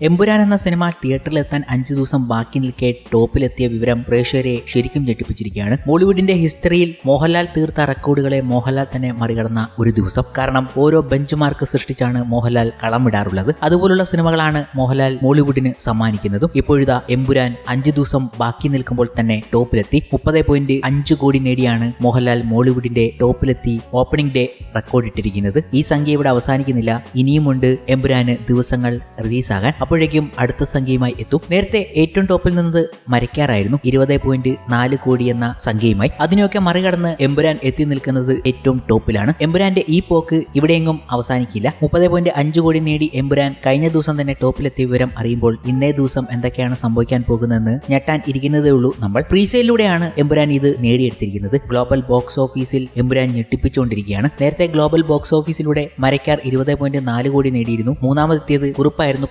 എമ്പുരാൻ എന്ന സിനിമ തിയേറ്ററിലെത്താൻ 5 ദിവസം ബാക്കി നിൽക്കെ ടോപ്പിലെത്തിയ വിവരം പ്രേക്ഷകരെ ശരിക്കും ഞെട്ടിപ്പിച്ചിരിക്കുകയാണ്. ബോളിവുഡിന്റെ ഹിസ്റ്ററിയിൽ മോഹൻലാൽ തീർത്ത റെക്കോർഡുകളെ മോഹൻലാൽ തന്നെ മറികടന്ന ഒരു ദിവസം. കാരണം ഓരോ ബെഞ്ച് മാർക്ക് സൃഷ്ടിച്ചാണ് മോഹൻലാൽ കളമിടാറുള്ളത്. അതുപോലുള്ള സിനിമകളാണ് മോഹൻലാൽ ബോളിവുഡിന് സമ്മാനിക്കുന്നതും. ഇപ്പോഴിതാ എമ്പുരാൻ 5 ദിവസം ബാക്കി നിൽക്കുമ്പോൾ തന്നെ ടോപ്പിലെത്തി 30.5 കോടി നേടിയാണ് മോഹൻലാൽ ബോളിവുഡിന്റെ ടോപ്പിലെത്തി ഓപ്പണിംഗ് ഡേ റെക്കോർഡ് ഇട്ടിരിക്കുന്നത്. ഈ സംഖ്യ ഇവിടെ അവസാനിക്കുന്നില്ല, ഇനിയുമുണ്ട് എമ്പുരാന് ദിവസങ്ങൾ റിലീസാകാൻ. അപ്പോഴേക്കും അടുത്ത സംഖ്യയുമായി എത്തും. നേരത്തെ ഏറ്റവും ടോപ്പിൽ നിന്നത് മരക്കാറായിരുന്നു 20.4 കോടി എന്ന സംഖ്യയുമായി. അതിനെയൊക്കെ മറികടന്ന് എമ്പുരാൻ എത്തി നിൽക്കുന്നത് ഏറ്റവും ടോപ്പിലാണ്. എമ്പുരാന്റെ ഈ പോക്ക് ഇവിടെയെങ്ങും അവസാനിക്കില്ല. 30.5 കോടി നേടി എമ്പുരാൻ കഴിഞ്ഞ ദിവസം തന്നെ ടോപ്പിലെത്തിയ വിവരം അറിയുമ്പോൾ ഇന്നേ ദിവസം എന്തൊക്കെയാണ് സംഭവിക്കാൻ പോകുന്നതെന്ന് ഞെട്ടാൻ ഇരിക്കുന്നതേ ഉള്ളൂ നമ്മൾ. പ്രീസെയിലൂടെയാണ് എമ്പുരാൻ ഇത് നേടിയെടുത്തിരിക്കുന്നത്. ഗ്ലോബൽ ബോക്സ് ഓഫീസിൽ എമ്പുരാൻ ഞെട്ടിപ്പിച്ചുകൊണ്ടിരിക്കുകയാണ്. നേരത്തെ ഗ്ലോബൽ ബോക്സ് ഓഫീസിലൂടെ മരക്കാർ 20.4 കോടി നേടിയിരുന്നു. മൂന്നാമതെത്തിയത് കുറുപ്പായിരുന്നു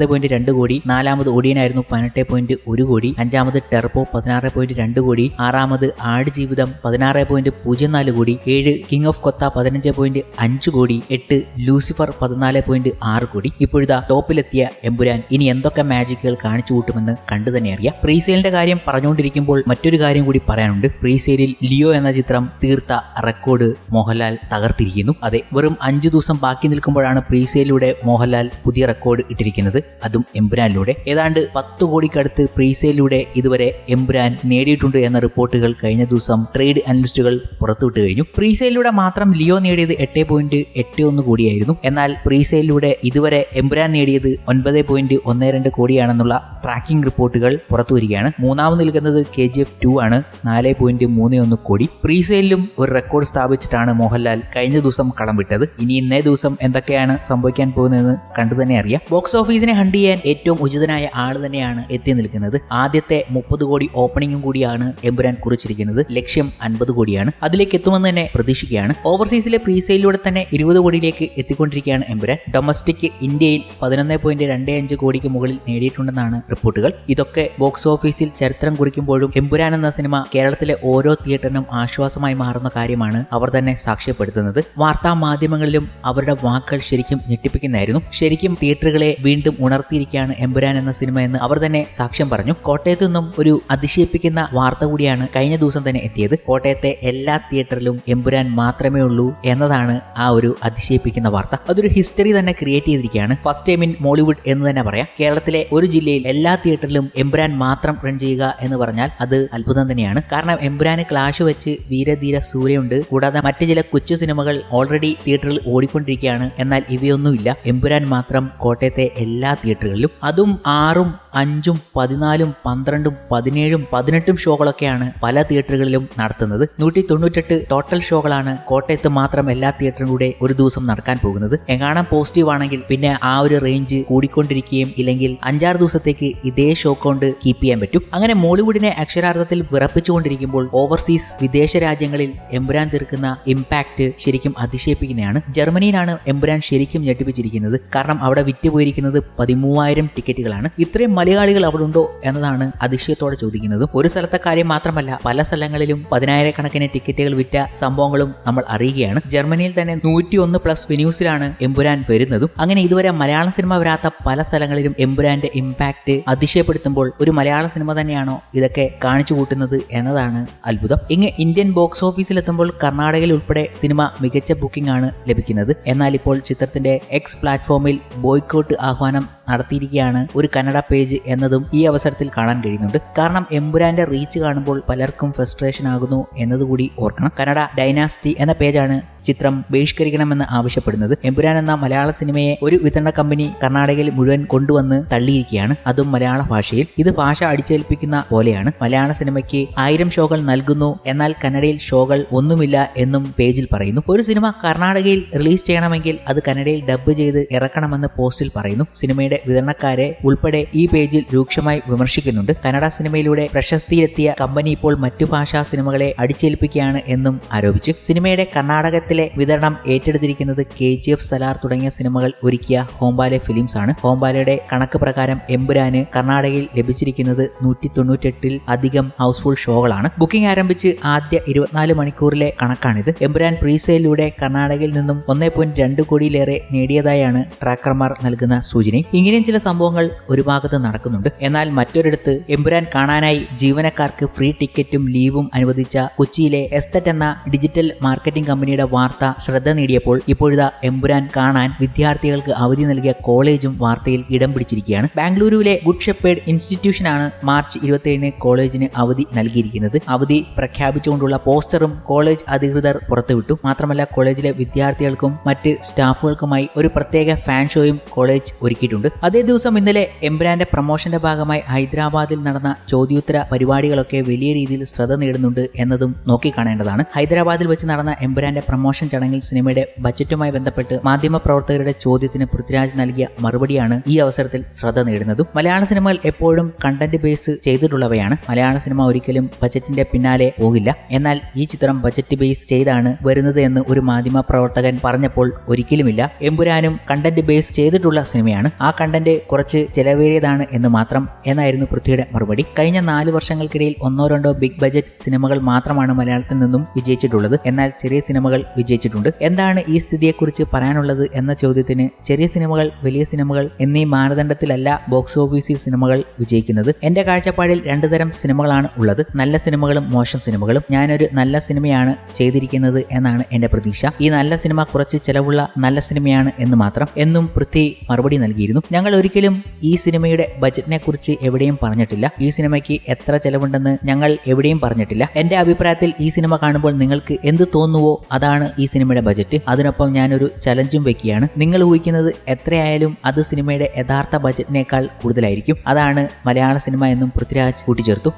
19.2 കോടി. നാലാമത് ഒടിയനായിരുന്നു 18.1 കോടി. അഞ്ചാമത് ടെർബോ 16.2 കോടി. ആറാമത് ആടുജീവിതം 16.04 കോടി. 7 കിങ് ഓഫ് കൊത്ത 15.5 കോടി. 8 ലൂസിഫർ 14.6 കോടി. ഇപ്പോഴിതാ ടോപ്പിലെത്തിയ എമ്പുരാൻ ഇനി എന്തൊക്കെ മാജിക്കുകൾ കാണിച്ചു കൂട്ടുമെന്ന് കണ്ടു തന്നെ അറിയാം. പ്രീസെയിലിന്റെ കാര്യം പറഞ്ഞുകൊണ്ടിരിക്കുമ്പോൾ മറ്റൊരു കാര്യം കൂടി പറയാനുണ്ട്. പ്രീസെയിലിൽ ലിയോ എന്ന ചിത്രം തീർത്ത റെക്കോർഡ് മോഹൻലാൽ തകർത്തിരിക്കുന്നു. അതെ, വെറും 5 ദിവസം ബാക്കി നിൽക്കുമ്പോഴാണ് പ്രീസെയിലൂടെ മോഹൻലാൽ പുതിയ റെക്കോർഡ് ഇട്ടിരിക്കുന്നത്, അതും എമ്പുരാനിലൂടെ. ഏതാണ്ട് 10 കോടിക്കടുത്ത് പ്രീസെയിലൂടെ ഇതുവരെ എമ്പുരാൻ നേടിയിട്ടുണ്ട് എന്ന റിപ്പോർട്ടുകൾ കഴിഞ്ഞ ദിവസം ട്രേഡ് അനലിസ്റ്റുകൾ പുറത്തുവിട്ട് കഴിഞ്ഞു. പ്രീസെയിലൂടെ മാത്രം ലിയോ നേടിയത് 8.81 കോടിയായിരുന്നു. എന്നാൽ പ്രീസെയിലൂടെ ഇതുവരെ എമ്പുരാൻ നേടിയത് 9.12 കോടിയാണെന്നുള്ള ട്രാക്കിംഗ് റിപ്പോർട്ടുകൾ പുറത്തുവരികയാണ്. മൂന്നാമത് നിൽക്കുന്നത് KGF 2 ആണ്, 4.31 കോടി. പ്രീസെയിലും ഒരു റെക്കോർഡ് സ്ഥാപിച്ചിട്ടാണ് മോഹൻലാൽ കഴിഞ്ഞ ദിവസം കളം വിട്ടത്. ഇനി ഇന്നേ ദിവസം എന്തൊക്കെയാണ് സംഭവിക്കാൻ പോകുന്നതെന്ന് കണ്ടു തന്നെ അറിയാം. ബോക്സ് ഓഫീസിനെ ഹണ്ട് ചെയ്യാൻ ഏറ്റവും ഉചിതനായ ആള് തന്നെയാണ് എത്തി നിൽക്കുന്നത്. ആദ്യത്തെ 30 കോടി ഓപ്പണിംഗും കൂടിയാണ് എമ്പുരാൻ കുറിച്ചിരിക്കുന്നത്. ലക്ഷ്യം 50 കോടിയാണ്. അതിലേക്ക് എത്തുമെന്ന് തന്നെ പ്രതീക്ഷിക്കുകയാണ്. ഓവർസീസിലെ പ്രീസെയിലൂടെ തന്നെ 20 കോടിയിലേക്ക് എത്തിക്കൊണ്ടിരിക്കുകയാണ് എമ്പുരാൻ. ഡൊമസ്റ്റിക് ഇന്ത്യയിൽ 11.25 കോടിക്ക് മുകളിൽ നേടിയിട്ടുണ്ടെന്നാണ് റിപ്പോർട്ടുകൾ. ഇതൊക്കെ ബോക്സ് ഓഫീസിൽ ചരിത്രം കുറിക്കുമ്പോഴും എമ്പുരാൻ എന്ന സിനിമ കേരളത്തിലെ ഓരോ തിയേറ്ററിനും ആശ്വാസമായി മാറുന്ന കാര്യമാണ് അവർ തന്നെ സാക്ഷ്യപ്പെടുത്തുന്നത്. വാർത്താ മാധ്യമങ്ങളിലും അവരുടെ വാക്കുകൾ ശരിക്കും ഞെട്ടിപ്പിക്കുന്നതായിരുന്നു. ശരിക്കും തിയേറ്ററുകളെ വീണ്ടും ഉണർത്തിയിരിക്കുകയാണ് എമ്പുരാൻ എന്ന സിനിമ എന്ന് അവർ തന്നെ സാക്ഷ്യം പറഞ്ഞു. കോട്ടയത്തു നിന്നും ഒരു അതിശയിപ്പിക്കുന്ന വാർത്ത കൂടിയാണ് കഴിഞ്ഞ ദിവസം തന്നെ എത്തിയത്. കോട്ടയത്തെ എല്ലാ തിയേറ്ററിലും എമ്പുരാൻ മാത്രമേ ഉള്ളൂ എന്നതാണ് ആ ഒരു അതിശയിപ്പിക്കുന്ന വാർത്ത. അതൊരു ഹിസ്റ്ററി തന്നെ ക്രിയേറ്റ് ചെയ്തിരിക്കുകയാണ്. ഫസ്റ്റ് ടൈം ഇൻ മോളിവുഡ് എന്ന് തന്നെ പറയാം. കേരളത്തിലെ ഒരു ജില്ലയിൽ എല്ലാ തിയേറ്ററിലും എമ്പുരാൻ മാത്രം റൺ ചെയ്യുക എന്ന് പറഞ്ഞാൽ അത് അത്ഭുതം തന്നെയാണ്. കാരണം എമ്പുരാന് ക്ലാഷ് വെച്ച് വീരധീര സൂര്യയുണ്ട്, കൂടാതെ മറ്റ് ചില കൊച്ചു സിനിമകൾ ഓൾറെഡി തിയേറ്ററിൽ ഓടിക്കൊണ്ടിരിക്കുകയാണ്. എന്നാൽ ഇവയൊന്നുമില്ല, എമ്പുരാൻ മാത്രം കോട്ടയത്തെ എല്ലാ തിയേറ്ററുകളിലും. അതും 6ഉം 5ഉം 14ഉം 12ഉം 17ഉം 18ഉം ഷോകളൊക്കെയാണ് പല തിയേറ്ററുകളിലും നടത്തുന്നത്. 198 ടോട്ടൽ ഷോകളാണ് കോട്ടയത്ത് മാത്രം എല്ലാ തിയേറ്ററും കൂടെ ഒരു ദിവസം നടക്കാൻ പോകുന്നത്. എങ്ങാണം പോസിറ്റീവ് ആണെങ്കിൽ പിന്നെ ആ ഒരു റേഞ്ച് കൂടിക്കൊണ്ടിരിക്കുകയും ഇല്ലെങ്കിൽ 5-6 ദിവസത്തേക്ക് ഇതേ ഷോ കൊണ്ട് കീപ്പ് ചെയ്യാൻ പറ്റും. അങ്ങനെ മോളിവുഡിനെ അക്ഷരാർത്ഥത്തിൽ വിറപ്പിച്ചുകൊണ്ടിരിക്കുമ്പോൾ ഓവർസീസ് വിദേശ രാജ്യങ്ങളിൽ എമ്പുരാൻ തീർക്കുന്ന ഇമ്പാക്ട് ശരിക്കും അതിശയിപ്പിക്കുന്നതാണ്. ജർമ്മനിയിലാണ് എമ്പുരാൻ ശരിക്കും ഞെട്ടിപ്പിച്ചിരിക്കുന്നത്. കാരണം അവിടെ വിറ്റുപോയിരിക്കുന്നത് 13,000 ടിക്കറ്റുകളാണ്. ഇത്രയും മലയാളികൾ അവിടെ ഉണ്ടോ എന്നതാണ് അതിശയത്തോടെ ചോദിക്കുന്നതും. ഒരു സ്ഥലത്തെ കാര്യം മാത്രമല്ല, പല സ്ഥലങ്ങളിലും 10,000 ടിക്കറ്റുകൾ വിറ്റ സംഭവങ്ങളും നമ്മൾ അറിയുകയാണ്. ജർമ്മനിയിൽ തന്നെ 101+ വെന്യൂസിലാണ് എമ്പുരാൻ വരുന്നതും. അങ്ങനെ ഇതുവരെ മലയാള സിനിമ വരാത്ത പല സ്ഥലങ്ങളിലും എമ്പുരാന്റെ ഇമ്പാക്ട് അതിശയപ്പെടുത്തുമ്പോൾ ഒരു മലയാള സിനിമ തന്നെയാണോ ഇതൊക്കെ കാണിച്ചു കൂട്ടുന്നത് എന്നതാണ് അത്ഭുതം. ഇങ്ങ് ഇന്ത്യൻ ബോക്സ് ഓഫീസിലെത്തുമ്പോൾ കർണാടകയിൽ ഉൾപ്പെടെ സിനിമ മികച്ച ബുക്കിംഗ് ആണ് ലഭിക്കുന്നത്. എന്നാൽ ഇപ്പോൾ ചിത്രത്തിന്റെ എക്സ് പ്ലാറ്റ്ഫോമിൽ ബോയ്ക്കോട്ട് ആഹ്വാനം നടത്തിയിരിക്കുകയാണ് ഒരു കന്നഡ പേജ് എന്നതും ഈ അവസരത്തിൽ കാണാൻ കഴിയുന്നുണ്ട്. കാരണം എമ്പുരാന്റെ റീച്ച് കാണുമ്പോൾ പലർക്കും ഫ്രസ്ട്രേഷൻ ആകുന്നു എന്നതുകൂടി ഓർക്കണം. കന്നഡ ഡൈനാസ്റ്റി എന്ന പേജാണ് ചിത്രം ബഹിഷ്കരിക്കണമെന്ന് ആവശ്യപ്പെടുന്നത്. എമ്പുരാൻ എന്ന മലയാള സിനിമയെ ഒരു വിതരണ കമ്പനി കർണാടകയിൽ മുഴുവൻ കൊണ്ടുവന്ന് തള്ളിയിരിക്കുകയാണ്, അതും മലയാള ഭാഷയിൽ. ഇത് ഭാഷ അടിച്ചേൽപ്പിക്കുന്ന പോലെയാണ്. മലയാള സിനിമയ്ക്ക് 1000 ഷോകൾ നൽകുന്നു, എന്നാൽ കന്നഡയിൽ ഷോകൾ ഒന്നുമില്ല എന്നും പേജിൽ പറയുന്നു. ഒരു സിനിമ കർണാടകയിൽ റിലീസ് ചെയ്യണമെങ്കിൽ അത് കന്നഡയിൽ ഡബ് ചെയ്ത് ഇറക്കണമെന്ന് പോസ്റ്റിൽ പറയുന്നു. സിനിമയുടെ വിതരണക്കാരെ ഉൾപ്പെടെ ഈ പേജിൽ രൂക്ഷമായി വിമർശിക്കുന്നുണ്ട്. കന്നഡ സിനിമയിലൂടെ പ്രശസ്തിയിലെത്തിയ കമ്പനി ഇപ്പോൾ മറ്റു ഭാഷാ സിനിമകളെ അടിച്ചേൽപ്പിക്കുകയാണ് എന്നും ആരോപിച്ചു. സിനിമയുടെ കർണാടകത്തിൽ കർണാടകയിലെ വിതരണം ഏറ്റെടുത്തിരിക്കുന്നത് KGF, സലാർ തുടങ്ങിയ സിനിമകൾ ഒരുക്കിയ ഹോംബാലെ ഫിലിംസ് ആണ്. ഹോംബാലയുടെ കണക്ക് പ്രകാരം എമ്പുരാന് കർണാടകയിൽ ലഭിച്ചിരിക്കുന്നത് 198 അധികം ഹൗസ്ഫുൾ ഷോകളാണ്. ബുക്കിംഗ് ആരംഭിച്ച് ആദ്യ 24 മണിക്കൂറിലെ കണക്കാണിത്. എമ്പുരാൻ പ്രീസെയിലൂടെ കർണാടകയിൽ നിന്നും 1.2 കോടിയിലേറെ നേടിയതായാണ് ട്രാക്കർമാർ നൽകുന്ന സൂചന. ഇങ്ങനെയും ചില സംഭവങ്ങൾ ഒരു ഭാഗത്ത് നടക്കുന്നുണ്ട്. എന്നാൽ മറ്റൊരിടത്ത് എമ്പുരാൻ കാണാനായി ജീവനക്കാർക്ക് ഫ്രീ ടിക്കറ്റും ലീവും അനുവദിച്ച കൊച്ചിയിലെ എസ്തറ്റ് എന്ന ഡിജിറ്റൽ മാർക്കറ്റിംഗ് കമ്പനിയുടെ വാർത്ത ശ്രദ്ധ നേടിയപ്പോൾ ഇപ്പോഴിതാ എമ്പുരാൻ കാണാൻ വിദ്യാർത്ഥികൾക്ക് അവധി നൽകിയ കോളേജും വാർത്തയിൽ ഇടം പിടിച്ചിരിക്കുകയാണ്. ബാംഗ്ലൂരുവിലെ ഗുഡ് ഷെപ്പേർഡ് ഇൻസ്റ്റിറ്റ്യൂഷനാണ് മാർച്ച് 27 കോളേജിന് അവധി നൽകിയിരിക്കുന്നത്. അവധി പ്രഖ്യാപിച്ചുകൊണ്ടുള്ള പോസ്റ്ററും കോളേജ് അധികൃതർ പുറത്തുവിട്ടു. മാത്രമല്ല കോളേജിലെ വിദ്യാർത്ഥികൾക്കും മറ്റ് സ്റ്റാഫുകൾക്കുമായി ഒരു പ്രത്യേക ഫാൻ ഷോയും കോളേജ് ഒരുക്കിയിട്ടുണ്ട്. അതേ ദിവസം ഇന്നലെ എമ്പുരാന്റെ പ്രമോഷന്റെ ഭാഗമായി ഹൈദരാബാദിൽ നടന്ന ചോദ്യോത്തര പരിപാടികളൊക്കെ വലിയ രീതിയിൽ ശ്രദ്ധ നേടുന്നുണ്ട് എന്നതും നോക്കിക്കാണേണ്ടതാണ്. ഹൈദരാബാദിൽ വെച്ച് നടന്ന എമ്പുരാന്റെ പ്രമോഷൻ ചടങ്ങിൽ സിനിമയുടെ ബജറ്റുമായി ബന്ധപ്പെട്ട് മാധ്യമപ്രവർത്തകരുടെ ചോദ്യത്തിന് പൃഥ്വിരാജ് നൽകിയ മറുപടിയാണ് ഈ അവസരത്തിൽ ശ്രദ്ധ നേടുന്നതും. മലയാള സിനിമകൾ എപ്പോഴും കണ്ടന്റ് ബേസ് ചെയ്തിട്ടുള്ളവയാണ്. മലയാള സിനിമ ഒരിക്കലും ബജറ്റിന്റെ പിന്നാലെ പോകില്ല. എന്നാൽ ഈ ചിത്രം ബജറ്റ് ബേസ് ചെയ്താണ് വരുന്നത് എന്ന് ഒരു മാധ്യമ പ്രവർത്തകൻ പറഞ്ഞപ്പോൾ ഒരിക്കലുമില്ല. എമ്പുരാനും കണ്ടന്റ് ബേസ് ചെയ്തിട്ടുള്ള സിനിമയാണ്. ആ കണ്ടന്റ് കുറച്ച് ചെലവേറിയതാണ് എന്ന് മാത്രം എന്നായിരുന്നു പൃഥ്വിയുടെ മറുപടി. കഴിഞ്ഞ 4 വർഷങ്ങൾക്കിടയിൽ 1-2 ബിഗ് ബജറ്റ് സിനിമകൾ മാത്രമാണ് മലയാളത്തിൽ നിന്നും വിജയിച്ചിട്ടുള്ളത്. എന്നാൽ ചെറിയ സിനിമകൾ വിജയിച്ചിട്ടുണ്ട്. എന്താണ് ഈ സ്ഥിതിയെക്കുറിച്ച് പറയാനുള്ളത് എന്ന ചോദ്യത്തിന് ചെറിയ സിനിമകൾ, വലിയ സിനിമകൾ എന്നീ മാനദണ്ഡത്തിലല്ല ബോക്സ് ഓഫീസിൽ സിനിമകൾ വിജയിക്കുന്നത്. എന്റെ കാഴ്ചപ്പാടിൽ 2 തരം സിനിമകളാണ് ഉള്ളത്, നല്ല സിനിമകളും മോശം സിനിമകളും. ഞാനൊരു നല്ല സിനിമയാണ് ചെയ്തിരിക്കുന്നത് എന്നാണ് എന്റെ പ്രതീക്ഷ. ഈ നല്ല സിനിമ കുറച്ച് ചെലവുള്ള നല്ല സിനിമയാണ് എന്ന് മാത്രം എന്നും പൃഥ്വി മറുപടി നൽകിയിരുന്നു. ഞങ്ങൾ ഒരിക്കലും ഈ സിനിമയുടെ ബജറ്റിനെ കുറിച്ച് എവിടെയും പറഞ്ഞിട്ടില്ല. ഈ സിനിമയ്ക്ക് എത്ര ചെലവുണ്ടെന്ന് ഞങ്ങൾ എവിടെയും പറഞ്ഞിട്ടില്ല. എന്റെ അഭിപ്രായത്തിൽ ഈ സിനിമ കാണുമ്പോൾ നിങ്ങൾക്ക് എന്ത് തോന്നുവോ അതാണ് ഈ സിനിമയുടെ ബജറ്റ്. അതിനൊപ്പം ഞാനൊരു ചലഞ്ചും വെക്കുകയാണ്. നിങ്ങൾ ഊഹിക്കുന്നത് എത്രയായാലും അത് സിനിമയുടെ യഥാർത്ഥ ബജറ്റിനേക്കാൾ കൂടുതലായിരിക്കും. അതാണ് മലയാള സിനിമ എന്നും പൃഥ്വിരാജ് കൂട്ടിച്ചേർത്തു.